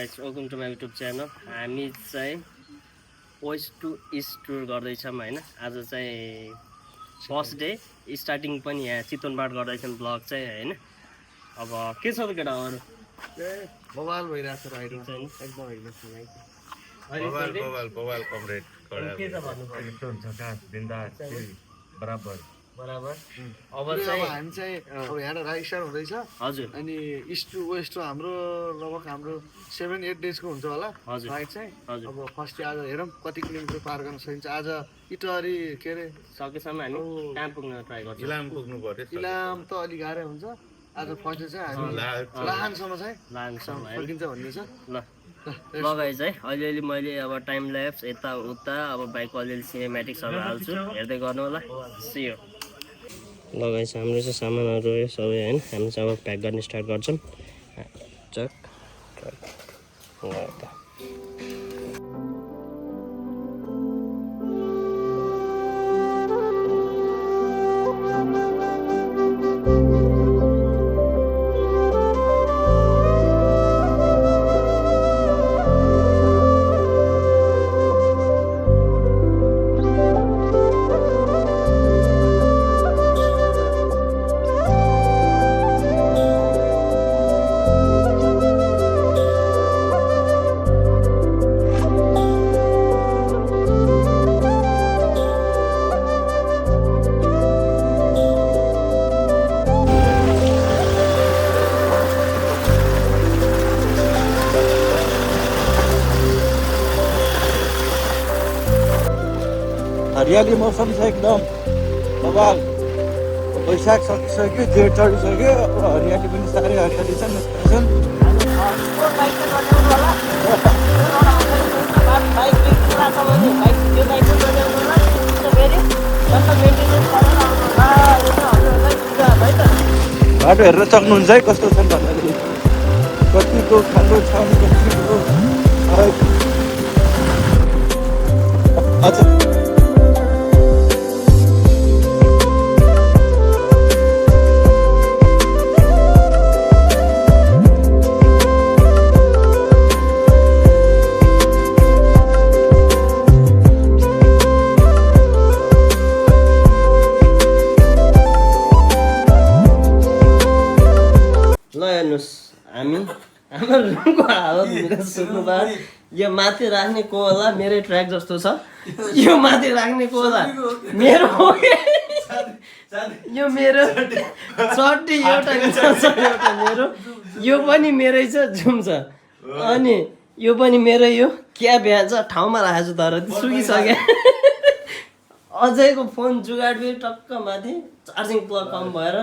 Guys welcome to my YouTube channel. हामी चाहिँ West to east tour गर्दैछौँ होइन। आज चाहिँ फर्स्ट डे स्टार्टिङ पनि यहाँ चितवनबाट गर्दैछौँ ब्लग चाहिँ होइन। अब के छ त केटाहरू बवाल भइरहेको छ राइडमा चाहिँ एकदम बवाल कमरेड के छ भन्नु बराबर बराबर। अब हामी चाहिँ अब यहाँ राइड स्टार्ट हुँदैछ हजुर। अनि इस्ट टु वेस्ट टु हाम्रो लगभग हाम्रो 7-8 डेजको हुन्छ होला राइड चाहिँ। अब फर्स्ट आज हेरौँ कति किलोमिटर पार गर्न सकिन्छ। आज इटहरी के अरे सकेसम्म हामी कहाँ पुग्न ट्राई गर्छौँ। इलाम पुग्नु पर्यो। इलाम त अलिक गाह्रो हुन्छ। आज फर्स्ट चाहिँ हामी लाहानसम्म चाहिँ सकिन्छ भन्ने छ। ल गाइस है अलिअलि मैले अब टाइम ल्याप्स यताउता अब बाइकको अलिअलि सिनेमेटिक्सहरू हाल्छु, हेर्दै गर्नु होला। C you. ल गाइस हाम्रो चाहिँ सामानहरू यो सबै होइन, हामी चाहिँ अब प्याक गर्न स्टार्ट गर्छौँ। चक हरियाली मौसम छ एकदम बवाल। वैशाख सकिसक्यो, जेठ चढिसक्यो, अब हरियाली पनि साह्रै हरियाली छ। बाटो हेरेर सक्नुहुन्छ है कस्तो छन् भन्दाखेरि कतिको खालो छ कतिको अच्छा। ल हेर्नुहोस् हामी हाम्रो रुमको हालत मेरो सुन्नु भयो। यो माथि राख्ने कोला मेरै ट्र्याक जस्तो छ। यो माथि राख्ने कोला मेरो हो कि यो मेरो चड्डी एउटा एउटा मेरो, यो पनि मेरै छ जुम छ, अनि यो पनि मेरै। यो क्या भ्यान्छ ठाउँमा राखेको छु तर सुकिसक्यो। अझैको फोन जुगाड फेरि टक्क माथि चार्जिङ प्लग कम भएर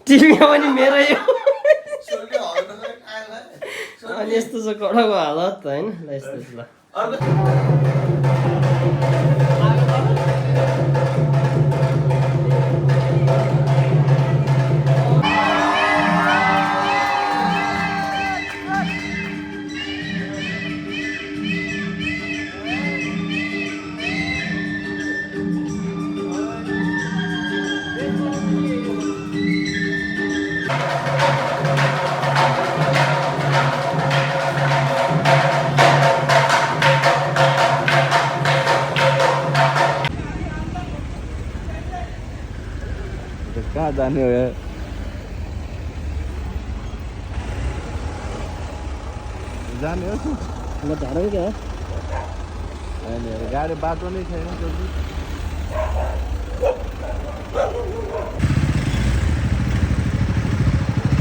टिभीमा पनि मेरै हो। अनि यस्तो छ कडको हालत होइन। ल यस्तो ल कहाँ जाने हो यार? जाने हो ल धरौँ क्या गाडी बाटो नै छैन।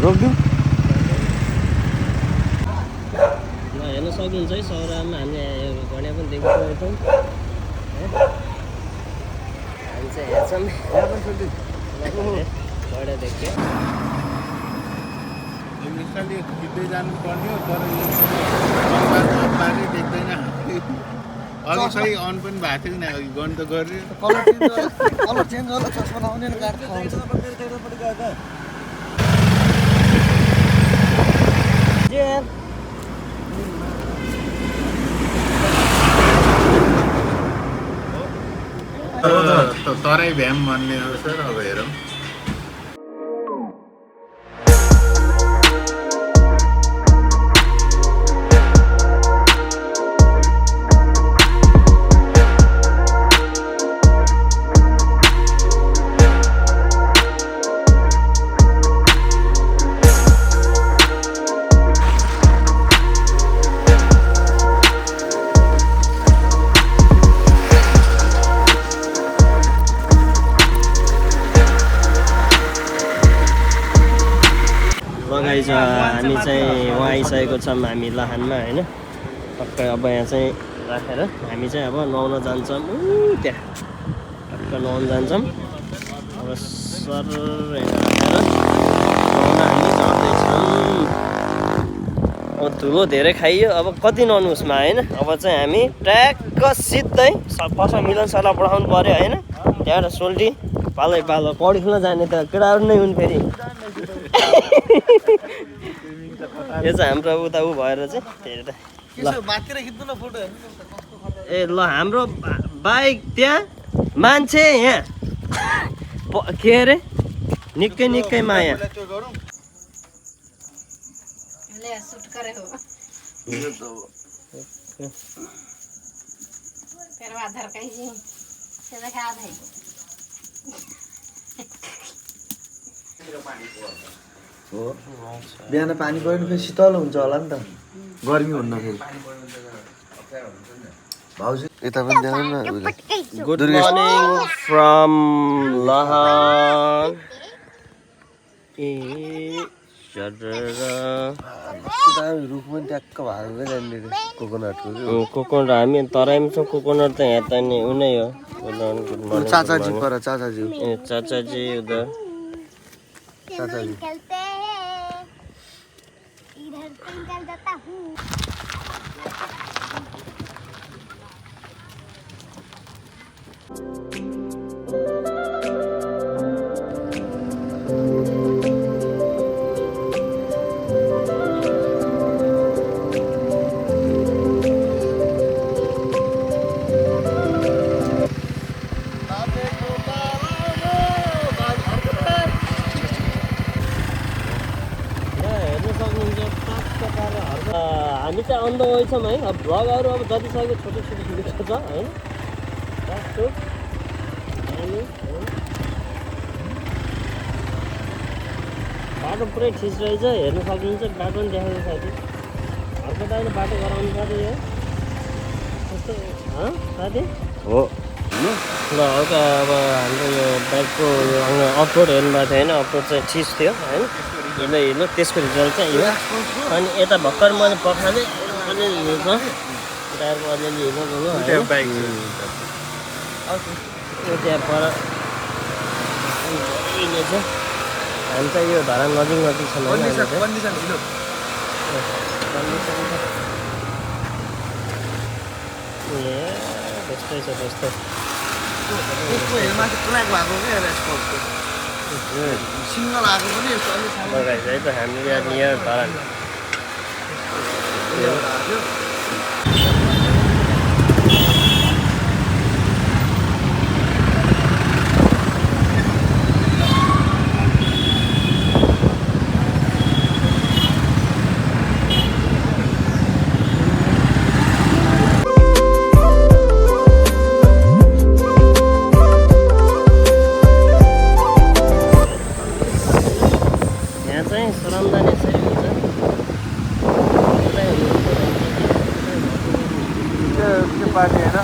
रोकिदिउँ। ल हेर्न सक्नुहुन्छ है सौरामा हामी घडिया पनि देखिरहेछौँ। हामी चाहिँ हेर्छौँ घडिया देख्यो। मिसाले खिच्दै जानुपर्ने हो तर देख्दैन। अघि खै अन पनि भएको थियो नि, अघि गर्नु त गऱ्यो। कलर चेन्ज होला चस्मा लाउने गाडी तराई भ्याम भन्ने हो सर। अब हेरौँ चाहिँ उहाँ आइसकेको छौँ हामी लाहानमा होइन। टक्कै अब यहाँ चाहिँ राखेर हामी चाहिँ अब नुहाउन जान्छौँ। त्यहाँ टक्क नुहाउन जान्छौँ। अब सर राखेर नुहाउन हामी जाँदैछौँ। अब धुलो धेरै खाइयो, अब कति नुहाउनु उसमा होइन। अब चाहिँ हामी ट्याक्क सिधै फर्स्टमा मिलन सरलाई पठाउनु पऱ्यो होइन। त्यहाँबाट सोल्टी पालै पालो पौडी खेल्न जाने त केटाहरू नै हुन् फेरि। यो चाहिँ हाम्रो उता ऊ भएर चाहिँ हेरेर ल ए ल हाम्रो बाइक त्यहाँ मान्छे यहाँ के अरे निकै निकै माया। बिहान पानी पऱ्यो भने फेरि शीतल हुन्छ होला नि त, गर्मी हुन्न फेरि। भाउजू यता पनि देखाउनु न। Good morning from Lahan. ए रुख पनि ट्याक्क भएको जाने कोकोनटको कोकोनट हामी तराईमा छ। कोकोनट त यहाँ त नि उनै हो। चाचाजी पर चाचाजी ए चाचाजी उधर चाचाजी हामी चाहिँ अन द वे छौँ है। अब भ्लगहरू अब जति सक्यो छोटो छोटो छ होइन। बाटो पुरै ठिस रहेछ, हेर्नु सक्नुहुन्छ। बाटो पनि देखाएको साथी अर्को त अहिले बाटो गराउनु साथी यो कस्तो साथी हो ल हल्का अब हाम्रो यो बाइकको अफरोड हेर्नुभएको थियो होइन। अफरोड चाहिँ ठिस थियो होइन। हिलो त्यसको रिजल्ट चाहिँ यो। अनि यता भर्खर मैले पखाले अलिअलि हिलो छ, टायरको अलिअलि हिलो गयो होइन। त्यहाँ पर हिलो छ। हामी चाहिँ यो धरा नजिक नजिक छ ए त्यस्तै छ त्यस्तै। सिङ्गल आएको पनि है त हामी यहाँ नियर धरान। पार्टी होइन,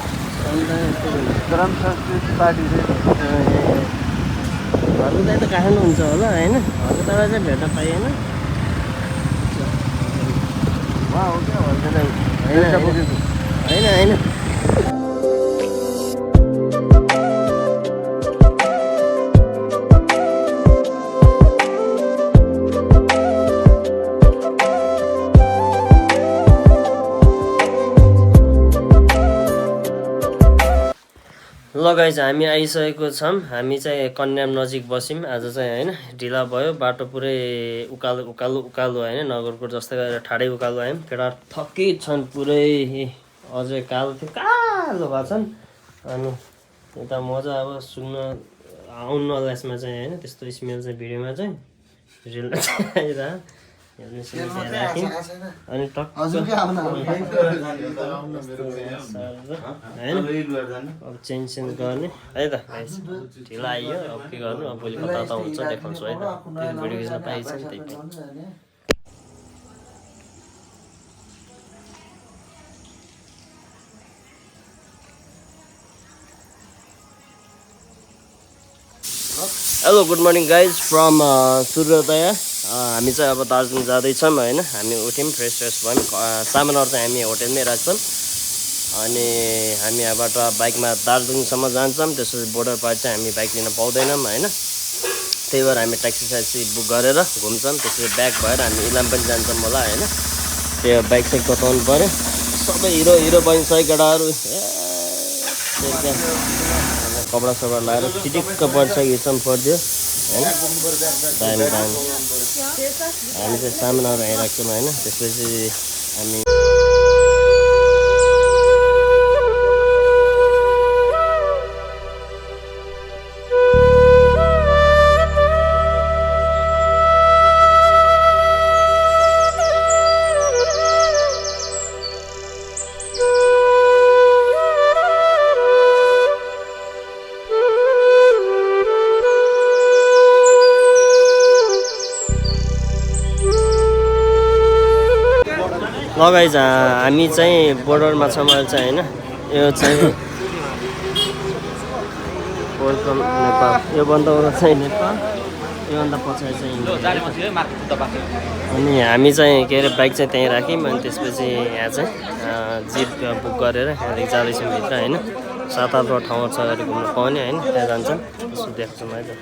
ग्राम संस्कृति पार्टी चाहिँ घरको दाइ त काठमाडौँ हुन्छ होला होइन। घरको दाइ चाहिँ भेट्न पाइएन। होइन होइन ल गाइज हामी आइसकेको छौँ। हामी चाहिँ कन्याम नजिक बस्यौँ आज चाहिँ होइन। ढिला भयो, बाटो पुरै उकालो उकालो उकालो होइन। नगरकोट जस्तै गरेर ठाडै उकालो आयौँ। केटा थकित छन् पुरै, अझै कालो थियो कालो भएको छन्। अनि यता मजा अब सुन्न आउनु नला यसमा चाहिँ होइन। त्यस्तो स्मेल चाहिँ भिडियोमा चाहिँ रिलमा चाहिँ आइरह राख्यौँ। अनि टक्क होइन अब चेन्ज गर्ने है त। ढिलो आइयो अब के गर्नु, अब भोलि कता कता हुन्छ देखाउँछु है त। त्यो भिडियो खिच्न पाइन्छ नि त्यही पनि। Hello good morning guys from सूर्योदय। हामी चाहिँ अब दार्जिलिङ जाँदैछौँ होइन। हामी उठ्यौँ फ्रेस भयौँ। सामानहरू चाहिँ हामी होटेलमै राख्छौँ अनि हामी यहाँबाट बाइकमा दार्जिलिङसम्म जान्छौँ। त्यसपछि बोर्डर पार चाहिँ हामी बाइक लिन पाउँदैनौँ होइन। त्यही भएर हामी ट्याक्सी बुक गरेर घुम्छौँ। त्यसपछि ब्याक भएर हामी इलाम पनि जान्छौँ होला होइन। त्यो बाइक चाहिँ कताउनु पऱ्यो। सबै हिरो बनिन्छ केटाहरू कपडा सपडा लगाएर चिटिक्क पर्छ हिँड्छौँ पर्थ्यो होइन। दामी हामी चाहिँ सामानहरू आइराख्छौँ होइन। त्यसपछि हामी लगाइज हामी चाहिँ बोर्डरमा छौँ अहिले चाहिँ होइन। यो चाहिँ वेलकम नेपाल। योभन्दा उता चाहिँ नेपाल, योभन्दा पछाडि चाहिँ अनि हामी चाहिँ के अरे बाइक चाहिँ त्यहीँ राख्यौँ। अनि त्यसपछि यहाँ चाहिँ जिप बुक गरेर यहाँदेखि जाँदैछौँ भित्र होइन। 7-8 ठाउँहरू छ अगाडि घुम्नु पाउने होइन। त्यहाँ जान्छौँ यसो देख्छौँ अहिले।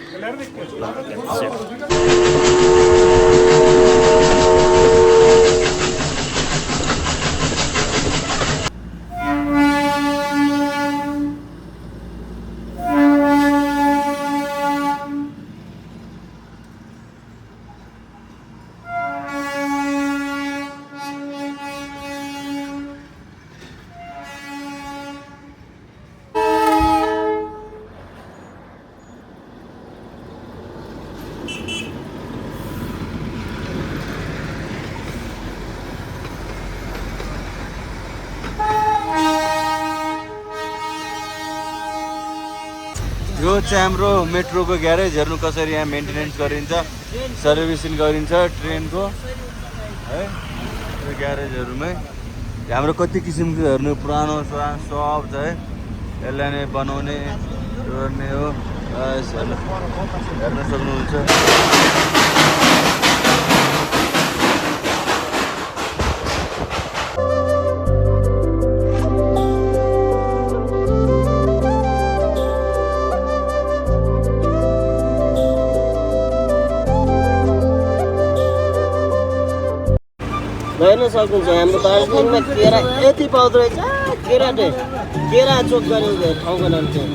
यो चाहिँ हाम्रो मेट्रोको ग्यारेज। हेर्नु कसरी यहाँ मेन्टेनेन्स गरिन्छ, सर्भिसिङ गरिन्छ ट्रेनको है। यो ग्यारेजहरूमै हाम्रो कति किसिमको हेर्नु पुरानो सब छ है। यसलाई नै बनाउने गर्ने हो। हेर्न सक्नुहुन्छ। हेर्न सक्नुहुन्छ हाम्रो दार्जिलिङमा केरा यति पाउँदो रहेछ। केरा चोक गर्ने ठाउँको नाम चाहिँ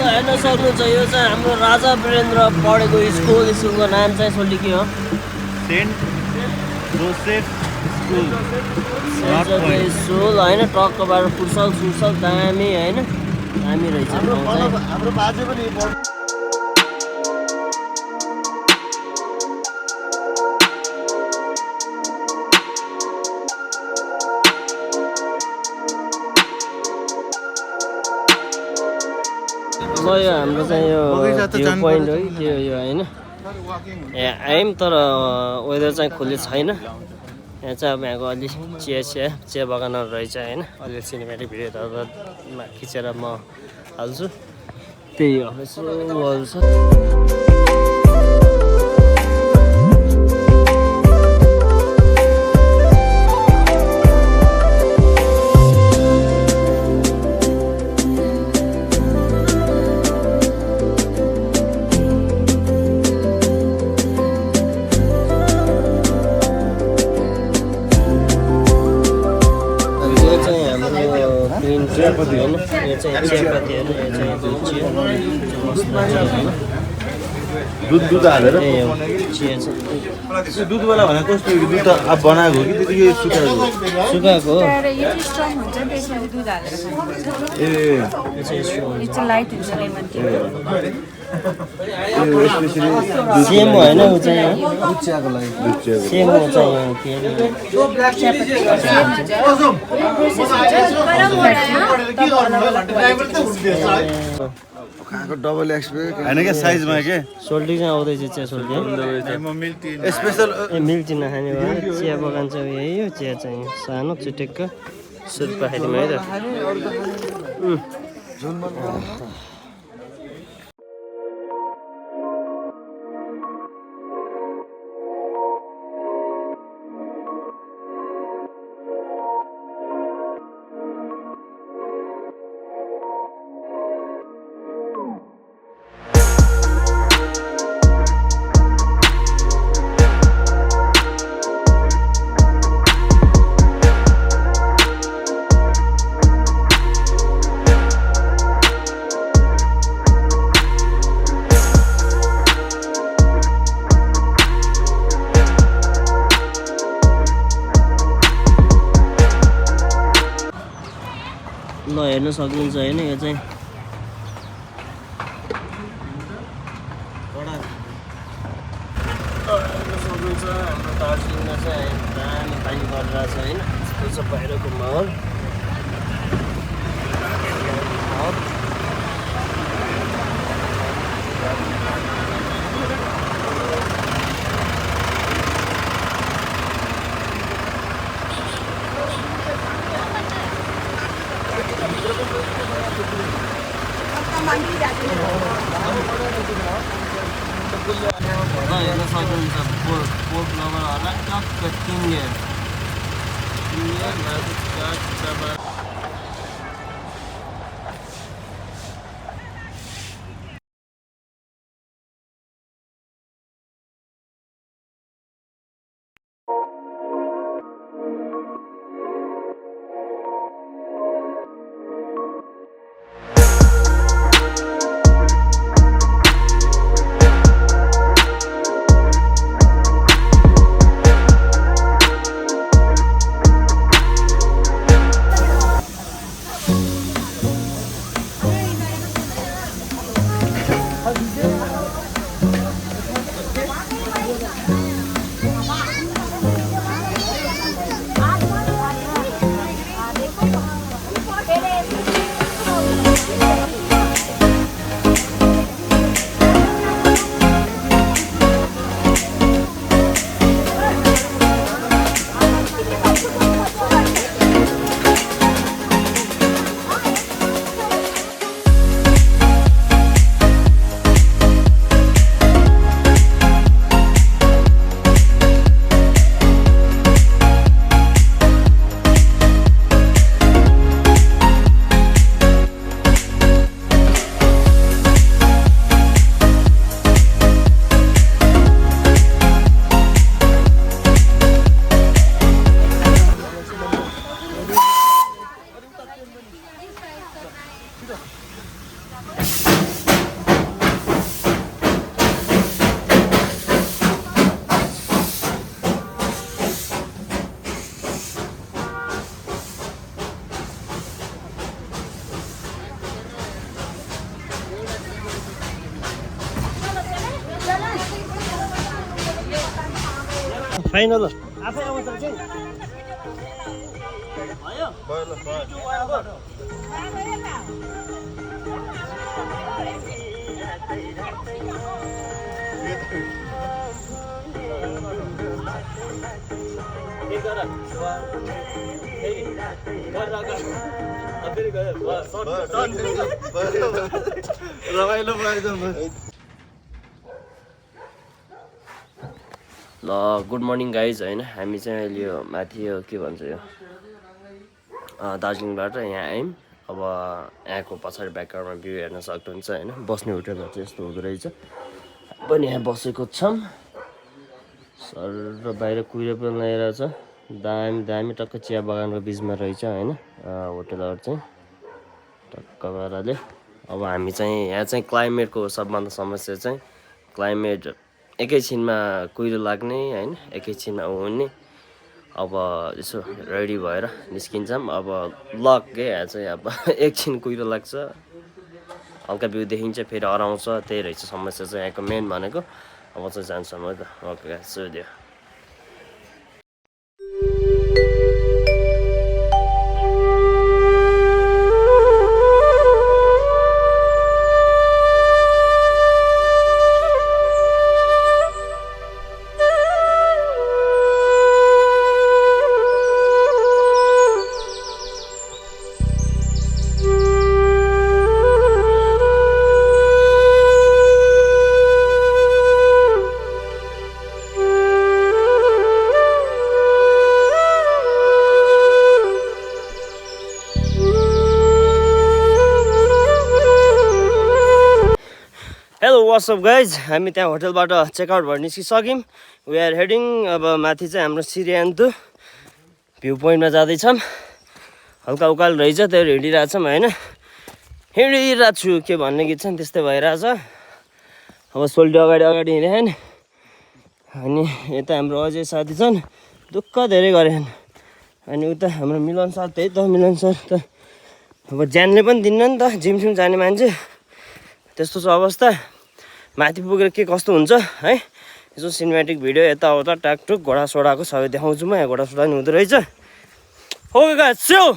हेर्न सक्नुहुन्छ। यो चाहिँ हाम्रो राजा वीरेन्द्र पढेको स्कुलको नाम चाहिँ सोल्टी के हो? सेन्ट जोसेफ स्कुल होइन। टक्कबाट फुर्सल दामी होइन। दामी रहेछ हाम्रो बाजे पनि ल यो हाम्रो चाहिँ यो भ्यू पोइन्ट हो कि यो होइन। यहाँ आयौँ तर वेदर चाहिँ खुल्ली छैन। यहाँ चाहिँ अब यहाँको अलि चिया बगानहरू रहेछ होइन। अलि सिनेमेटिक भिडियोहरूमा खिचेर म हाल्छु। त्यही हो यसो वल छ। चियापत्ती होइन। यो चाहिँ चियापत्तीहरू। यो चाहिँ दुध हालेर चिया छ। दुधवाला भने कस्तो दुध त अब बनाएको हो कि त्यतिकै सुकाएको हो? ए सेम होइन। ऊ चाहिँ सेम हो चाहिँ डबल एक्सपिरियन्स होइन क्या साइजमा के सोल्टी चाहिँ आउँदैछ। चिया सोल्टी स्पेसल ए मिल्टी नखाने भयो। चिया बगान चाहिँ यही हो। चिया चाहिँ सानो चिटेक्क सुरुपा खाइदिउँ है त। हेर्न सक्नुहुन्छ होइन यो चाहिँ हेर्न सक्नुहुन्छ हाम्रो दार्जिलिङमा चाहिँ दामी पानी परिरहेको छ होइन यस्तो छ बाहिरको माहौल हेर्न सक्नुहुन्छ पोर्ट नम्बर टक्क 3 लेयर फाइनल आफै आउँछ चाहिँ भयो रमाइलो भयो ल गुड मर्निङ गाइज होइन हामी चाहिँ अहिले यो माथि यो के भन्छ यो दार्जिलिङबाट यहाँ आयौँ अब यहाँको पछाडि ब्याकग्राउन्डमा भ्यू हेर्न सक्नुहुन्छ होइन बस्ने होटलहरू चाहिँ यस्तो हुँदो रहेछ पनि यहाँ बसेको छौँ सर र बाहिर कुहिरो पनि लगाइरहेछ दामी दामी टक्क चिया बगानको बिचमा रहेछ होइन होटलहरू चाहिँ टक्क पाराले अब हामी चाहिँ यहाँ चाहिँ क्लाइमेटको सबभन्दा समस्या चाहिँ क्लाइमेट एकैछिनमा कुहिरो लाग्ने होइन एकैछिनमा हुने अब यसो रेडी भएर निस्किन्छौँ अब लक के यहाँ चाहिँ अब एकछिन कुहिरो लाग्छ हल्का भ्यू देखिन्छ फेरि हराउँछ त्यही रहेछ समस्या चाहिँ यहाँको मेन भनेको अब चाहिँ जान्छौँ है त ओके सोध्यो व्हाट्सअप गाइज हामी त्यहाँ होटलबाट चेकआउट भएर निस्किसक्यौँ वी आर हेडिङ अब माथि चाहिँ हाम्रो सिरियान्तु भ्यू पोइन्टमा जाँदैछौँ हल्का उकालो रहेछ त्यही हिँडिरहेछौँ होइन हिँडिरहेको छु के भन्ने गीत छ नि त्यस्तै भइरहेछ अब सोल्टी अगाडि अगाडि हिँडेन अनि यता हाम्रो अझै साथी छन् दुःख धेरै गरेन अनि उता हाम्रो मिलन सर त्यही त मिलन सर त अब ज्यानले पनि दिन्न नि त जिमसिम जाने मान्छे। त्यस्तो छ अवस्था। माथि पुगेर के कस्तो हुन्छ है यसो सिनेमेटिक भिडियो यताउता टाकटुक घोडासोडाको सबै देखाउँछु म। यहाँ घोडासोडा नि हुँदो रहेछ। ओके गाइस सो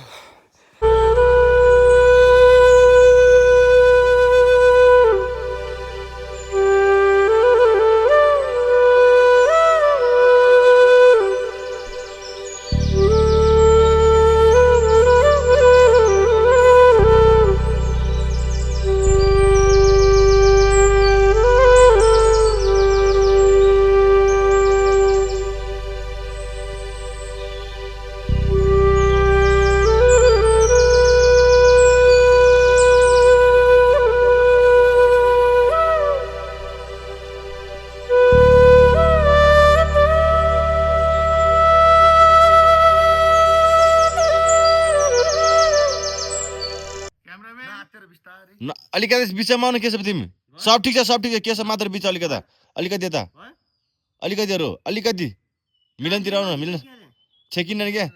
अलिकति बिचमा आउनु के छ तिमी? सब ठिक छ के छ मात्र बिच अलिकति यता अलिकतिहरू अलिकति मिलनतिर आउनु मिलन छेकिन्न नि क्या।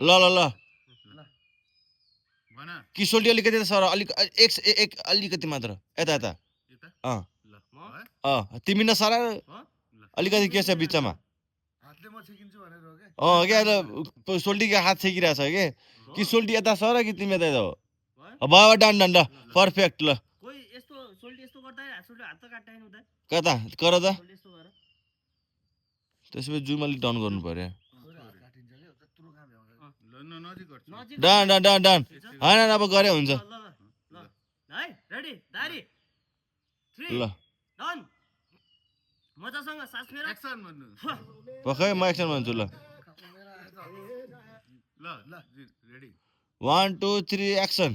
ल ल ल किशोरले अलिकति सर एक अलिकति मात्र यता यता तिमी न सर अलिकति के छ बिचमा क्या सोल्टीको हात छेकिरहेछ के कि सोल्टी यता सर कि तिमी यता हो भयो डान डान ल पर्फेक्ट ल कता कर त त्यसपछि जुम अलिक डाउन गर्नु पर्यो। डान डान डान डान होइन अब गरे हुन्छ ल पक्कै म एक्सन भन्छु ल 1 2 3 एक्सन।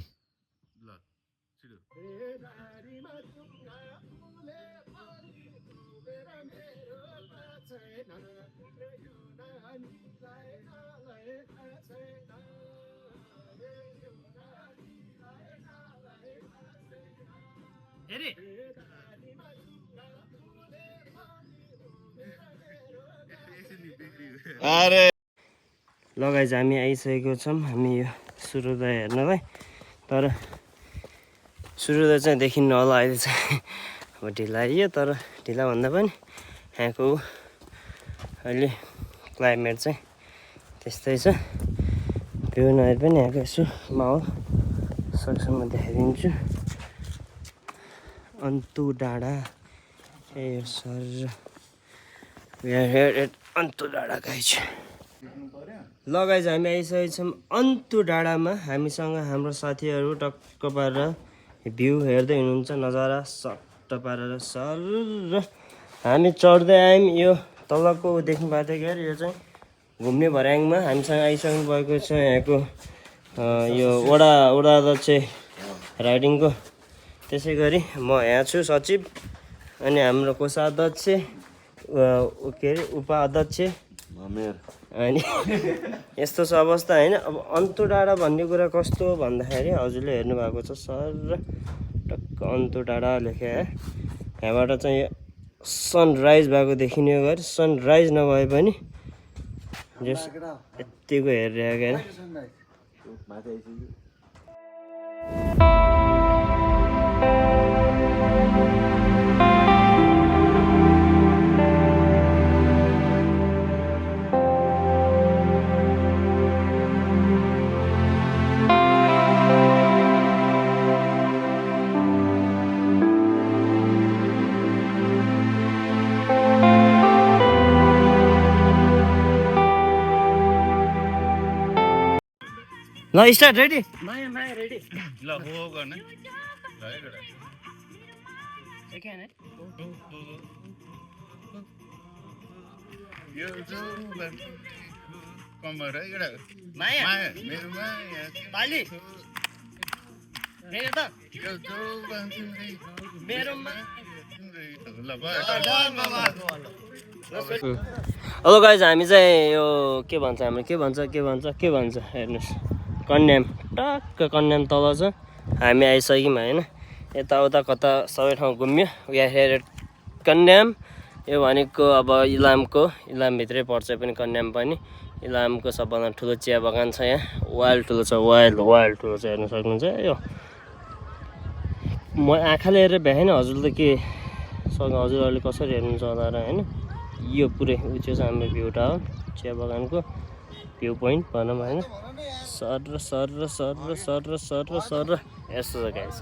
अरे ल गाइस हामी आइसकेको छौँ। हामी यो सूर्योदय हेर्नलाई। तर सूर्योदय चाहिँ देखिन्न होला अहिले चाहिँ। अब ढिला आइयो तर ढिला भन्दा पनि यहाँको अहिले क्लाइमेट चाहिँ त्यस्तै छ। भ्यू नहेर पनि यहाँको यसो माहौल सकसम्म देखाइदिन्छु। अन्तु डाँडा ए सर अन्तु डाँडा गाइस। ल गाइस हामी आइसकेको छौँ अन्तु डाँडामा। हामीसँग हाम्रो साथीहरू टक्क पारेर भ्यू हेर्दै हुनुहुन्छ नजारा सट्ट पारेर सर हामी चढ्दै आयौँ। यो तलको देख्नु भएको थियो क्या यो चाहिँ घुम्ने भर्याङमा हामीसँग आइसक्नु भएको छ। यहाँको यो वडा अध्यक्ष राइडिङको। त्यसै गरी म यहाँ छु सचिव अनि हाम्रो कोषाध्यक्ष के अरे उपाध्यक्ष अनि यस्तो छ अवस्था होइन। अब अन्तु डाँडा भन्ने कुरा कस्तो भन्दाखेरि हजुरले हेर्नु भएको छ सर टक्क अन्तु डाँडा लेखे। यहाँबाट चाहिँ सनराइज भएको देखिने हो गएर सनराइज नभए पनि जस यत्तिको हेरिरहेको होइन। ल स्टार्ट रेडी माया माया रेडी ल हो गर्ने यो जो कमर है एउटा माया मेरो माया बाली मेरो त यो जो मेरो ल भयो। हेलो गाइज हामी चाहिँ यो के भन्छ हाम्रो के भन्छ हेर्नुहोस् कन्याम टक्क कन्याम तल छ। हामी आइसक्यौँ होइन यताउता कता सबै ठाउँ घुम्यो। यहाँ हेर कन्याम यो भनेको अब इलामभित्रै पर्छ पनि कन्याम पनि। इलामको सबभन्दा ठुलो चिया बगान छ यहाँ वाइल्ड ठुलो छ वाइल्ड ठुलो छ हेर्न सक्नुहुन्छ यो म आँखाले हेरेर भ्याएन हजुरले के सँग हजुरहरूले कसरी हेर्नुहुन्छ होला र होइन यो पुरै उ चाहिँ हाम्रो भ्यू टावर चिया बगानको भ्यू पोइन्ट भनौँ होइन सर र यस्तो छ गाइस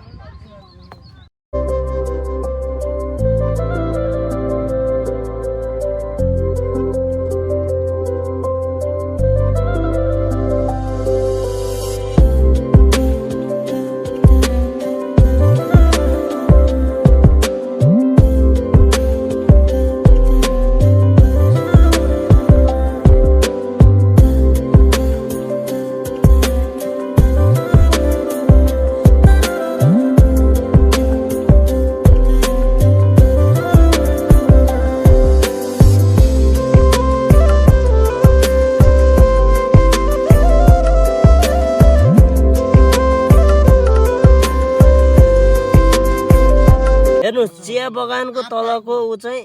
चिया बगानको तलको ऊ चाहिँ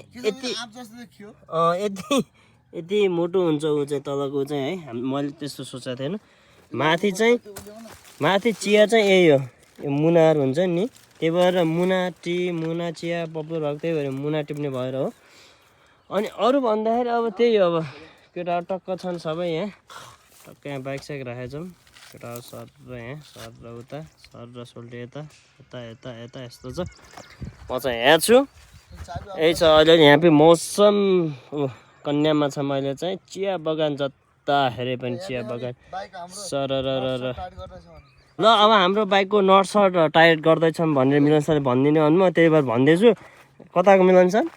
यति मोटो हुन्छ ऊ चाहिँ तलको चाहिँ है मैले त्यस्तो सोचेको थिएन माथि चिया चाहिँ यही हो यो मुनाहरू हुन्छ नि त्यही भएर मुना चिया पपुलर भएको त्यही भएर मुना टिप्ने भएर हो अनि अरू भन्दाखेरि अब त्यही हो अब केटाहरू टक्क छन् सबै यहाँ टक्क यहाँ बाइक साइक राखेको छौँ केटाहरू सर र यहाँ सर र उता सर र सोल्टी यता यस्तो छ म चाहिँ यहाँ छु यही छ अहिले यहाँ पनि मौसम कन्यामा छ मैले चाहिँ चिया बगान जता हेरे पनि चिया बगान सर र ल अब हाम्रो बाइकको नट सर्ट टाइट गर्दैछौँ भनेर मिलन सरले भनिदिनु अनि म त्यही भएर भन्दैछु कताको मिलन सर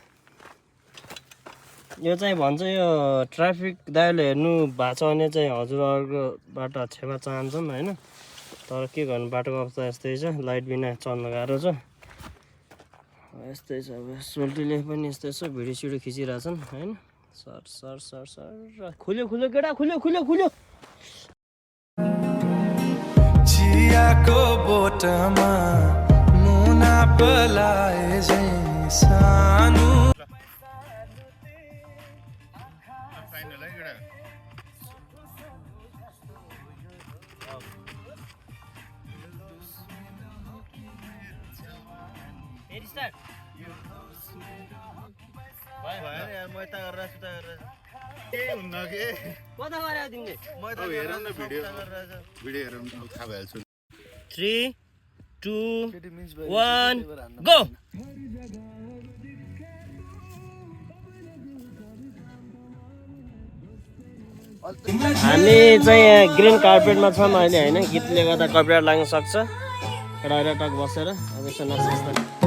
यो चाहिँ भन्छ यो ट्राफिक दाइले हेर्नु भएको छ भने चाहिँ हजुरहरूकोबाट क्षमा चाहन्छौँ होइन तर के गर्नु बाटोको अवस्था यस्तै छ लाइट बिना चल्न गाह्रो छ यस्तै छ अब सोल्टीले पनि यस्तै छ भिडियो सिडियो खिचिरहेछन् होइन सर खुल्यो केटा खुल्यो चियाको बोटमा मुना पलाए सानो भिडियो हेरौँ थाहा भइहाल्छ 3 2 1 गो हामी चाहिँ यहाँ ग्रिन कार्पेटमा छौँ अहिले होइन गीतले गर्दा कपिराइट लाग्न सक्छ एउटा टक बसेर अब यसो नाच्छ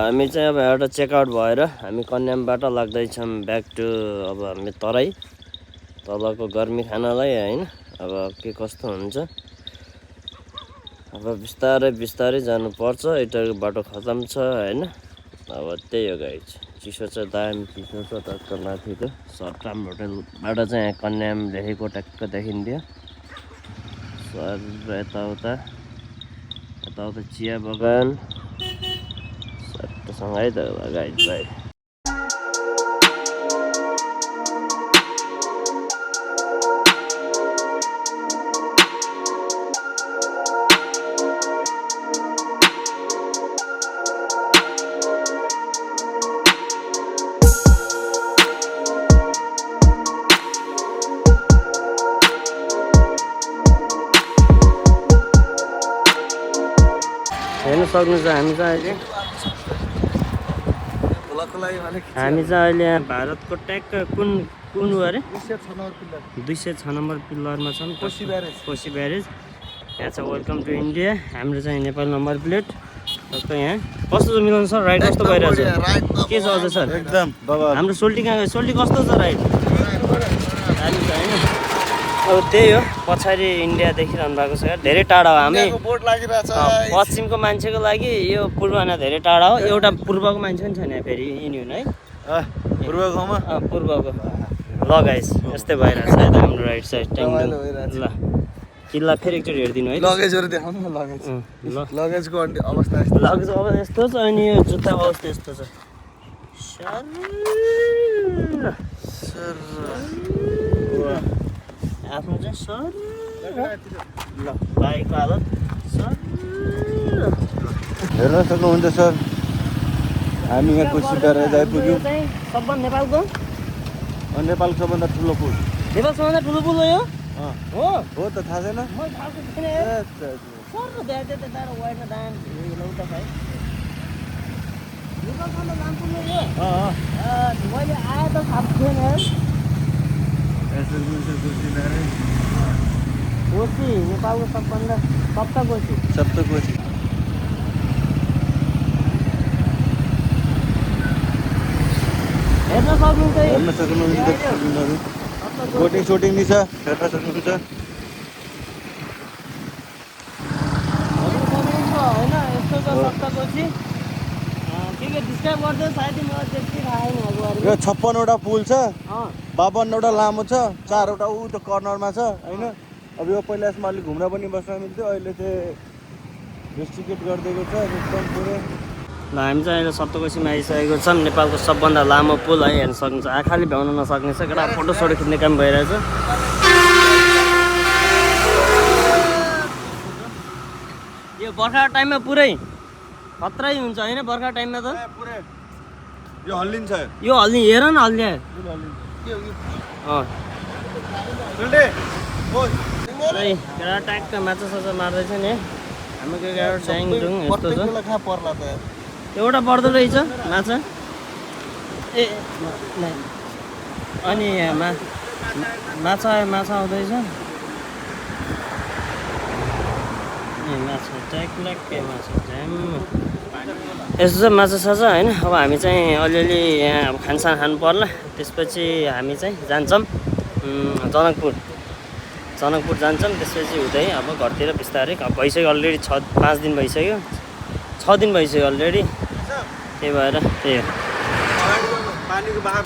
हामी चाहिँ अब एउटा चेकआउट भएर हामी कन्यामबाट लाग्दैछौँ ब्याक टु अब हामी तराई तलको गर्मी खानालाई होइन अब के कस्तो हुन्छ अब बिस्तारै जानुपर्छ यताको बाटो खतम छ होइन अब त्यही हो गाइस चिसो छ दामी चिसो छ टक्क माथिको सरकाम होटेलबाट चाहिँ यहाँ कन्याम लेखेको टक्क देखिन्थ्यो सर यताउता चिया बगान सँगै त गाइस भाइ हेर्न सक्नुहुन्छ हामी चाहिँ अहिले यहाँ भारतको ट्याक्क कुन अरे 206 नम्बर पिल्लरमा छौँ कोशी ब्यारेज यहाँ छ वेलकम टु इन्डिया हाम्रो चाहिँ नेपाल नम्बर प्लेट टक्क यहाँ कस्तो छ मिलाउनु सर राइड कस्तो भइरहेछ के छ अझ सर एकदम हाम्रो सोल्टी कहाँ गयो सोल्टी कस्तो छ राइड दामी छ होइन अब त्यही हो पछाडि इन्डिया देखिरहनु भएको छ यार धेरै टाढा हो हामी बोर्ड लागिरहेछ पश्चिमको मान्छेको लागि यो पूर्वभन्दा धेरै टाढा हो एउटा पूर्वको मान्छे पनि छैन फेरि युनियन है पूर्व गाउँमा पूर्वको ल गाइस यस्तै भइरहेछ है त हाम्रो राइट साइड ट्याङ्क ल किल्ला फेरि एकचोटि हेरिदिनु है लगेजहरू देखाउनु न लगेज ल लगेजको अवस्था यस्तो लगेज अब यस्तो छ अनि यो जुत्ताको अवस्था यस्तो छ आफ्नो चाहिँ सर ल बाइकको हालत सर हेर्न सक्नुहुन्छ सर हामी यहाँ कोसिकाएर आइपुग्यौँ सबभन्दा नेपालको नेपालको सबभन्दा ठुलो पुल नेपाल सबभन्दा ठुलो पुल हो यो हो त थाहा छैन मैले थाहा छैन सर ब्याग त टाढो वाइडमा दाम लौटा खाए नेपाल सबभन्दा दाम पुल हो यो मैले आए त थाहा थिएन कोसी नेपालको सबभन्दा सप्तकोशी हेर्न सक्नुहुन्छ बोटिङ सोटिङ नि छ हेर्न सक्नुहुन्छ होइन यस्तो छ सप्तकोशी के डिस्क्राइब गर्दै सायद मलाई त्यति थाहा छैन यो 56वटा पुल छ 52वटा लामो छ 4वटा ऊ त्यो कर्नरमा छ होइन अब यो पहिला यसमा अलिक घुम्न पनि बस्न मिल्थ्यो अहिले चाहिँ रेस्ट्रिकेट गरिदिएको छ एकदम पुरै ल हामी चाहिँ अहिले सप्तकोशीमा आइसकेको छौँ नेपालको सबभन्दा लामो पुल है हेर्न सक्नुहुन्छ आँखाले भ्याउन नसक्ने छ केटा फोटोसोटो खिच्ने काम भइरहेछ यो बर्खा टाइममा पुरै खतरै हुन्छ होइन बर्खा टाइममा त यो हल्लिन्छ यो हल्ने हेर न हल्ल्या केटा ट्याक्क माछा साछा मार्दैछ नि हाम्रो केटा ड्याङडुङ यस्तो छ कहाँ पर्ला त एउटा पर्दो रहेछ माछा ए अनि माछा आउँदैछ ए माछा ट्याक्क माछा ड्याम यस्तो छ माछा साछा होइन अब हामी चाहिँ अलिअलि यहाँ अब खानसान खानु पर्ला त्यसपछि हामी चाहिँ जान्छौँ जनकपुर जान्छौँ त्यसपछि हुँदै अब घरतिर बिस्तारै भइसक्यो अलरेडी 5 दिन भइसक्यो 6 दिन भइसक्यो अलरेडी त्यही भएर त्यही हो पानीको बहाव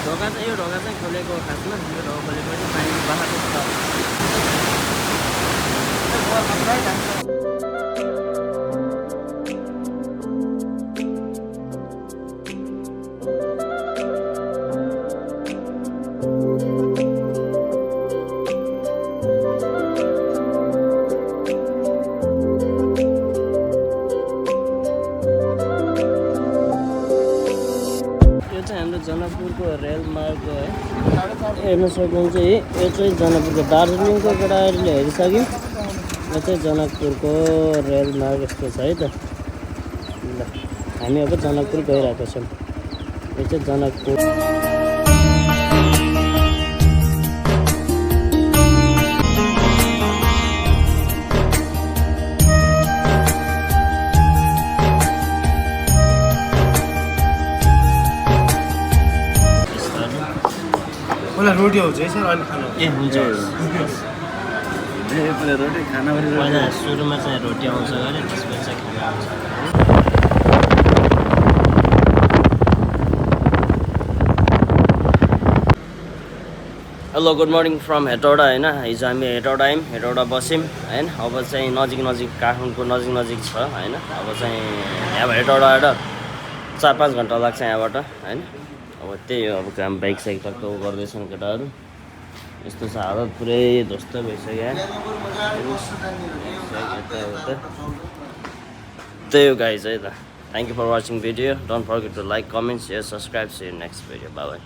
ढोका चाहिँ यो ढोका चाहिँ खोलेको खासमा यो ढोका खोलेपछि पानीको बहाव जनकपुरको रेल मार्ग है हेर्न सक्नुहुन्छ यो चाहिँ जनकपुरको दार्जिलिङको केटाहरूले हेरिसक्यो यो चाहिँ जनकपुरको रेल मार्ग यस्तो छ है त ल हामी अब जनकपुर गइरहेको छौँ यो चाहिँ जनकपुर मलाई रोटी हुन्छ है सर अहिले खानु ए हुन्छ पहिला रोटी खाना पहिला सुरुमा चाहिँ रोटी आउँछ अरे त्यसपछि चाहिँ खाना आउँछ hello good morning from Hetauda होइन हिजो हामी हेटौडा आयौँ हेटौडा बस्यौँ होइन अब चाहिँ नजिक काठमाडौँको नजिक छ होइन अब चाहिँ यहाँ हेटौडा आएर 4-5 घन्टा लाग्छ यहाँबाट होइन अब त्यही हो अब काम बाइक साइक टक्क गर्दैछन् केटाहरू यस्तो छ हालत पुरै ध्वस्त भइसक्यो त्यही हो गाइज है त thank you for watching video don't forget to like comment share subscribe see you next video bye by